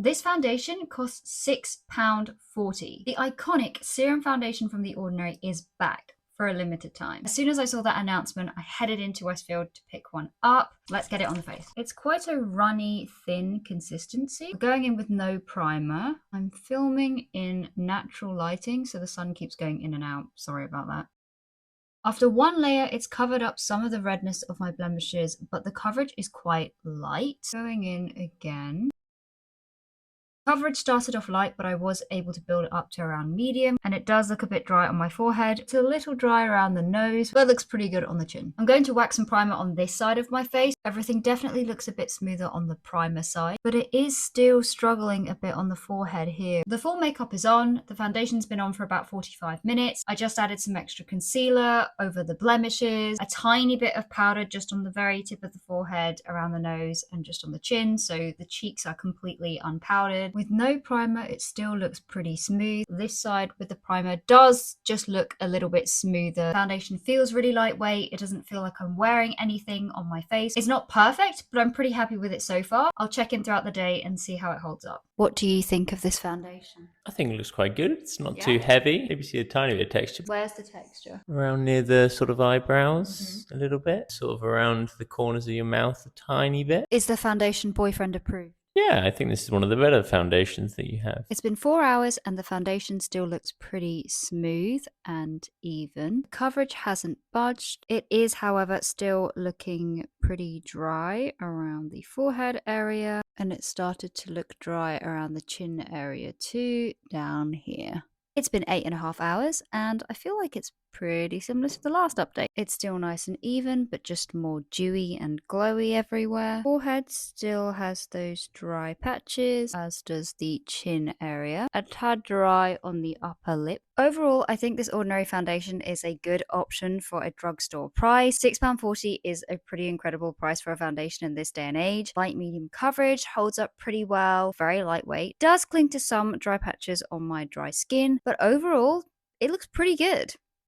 This foundation costs £6.40. The iconic Serum foundation from The Ordinary is back for a limited time. As soon as I saw that announcement, I headed into Westfield to pick one up. Let's get it on the face. It's quite a runny, thin consistency. We're going in with no primer. I'm filming in natural lighting, so the sun keeps going in and out. Sorry about that. After one layer, it's covered up some of the redness of my blemishes, but the coverage is quite light. Going in again. Coverage started off light, but I was able to build it up to around medium, and it does look a bit dry on my forehead. It's a little dry around the nose, but it looks pretty good on the chin. I'm going to wax some primer on this side of my face. Everything definitely looks a bit smoother on the primer side, but it is still struggling a bit on the forehead here. The full makeup is on. The foundation's been on for about 45 minutes. I just added some extra concealer over the blemishes, a tiny bit of powder just on the very tip of the forehead, around the nose, and just on the chin, so the cheeks are completely unpowdered. With no primer, it still looks pretty smooth. This side with the primer does just look a little bit smoother. Foundation feels really lightweight. It doesn't feel like I'm wearing anything on my face. It's not perfect, but I'm pretty happy with it so far. I'll check in throughout the day and see how it holds up. What do you think of this foundation? I think it looks quite good. It's not too heavy. Maybe see a tiny bit of texture. Where's the texture? Around near the sort of eyebrows a little bit. Sort of around the corners of your mouth a tiny bit. Is the foundation boyfriend approved? Yeah, I think this is one of the better foundations that you have. It's been 4 hours and the foundation still looks pretty smooth and even. Coverage hasn't budged. It is, however, still looking pretty dry around the forehead area, and it started to look dry around the chin area too, down here. It's been 8.5 hours, and I feel like it's pretty similar to the last update. It's still nice and even, but just more dewy and glowy everywhere. Forehead still has those dry patches, as does the chin area. A tad dry on the upper lip. Overall, I think this Ordinary foundation is a good option for a drugstore price. £6.40 is a pretty incredible price for a foundation in this day and age. Light medium coverage, holds up pretty well, very lightweight. Does cling to some dry patches on my dry skin, but overall, it looks pretty good.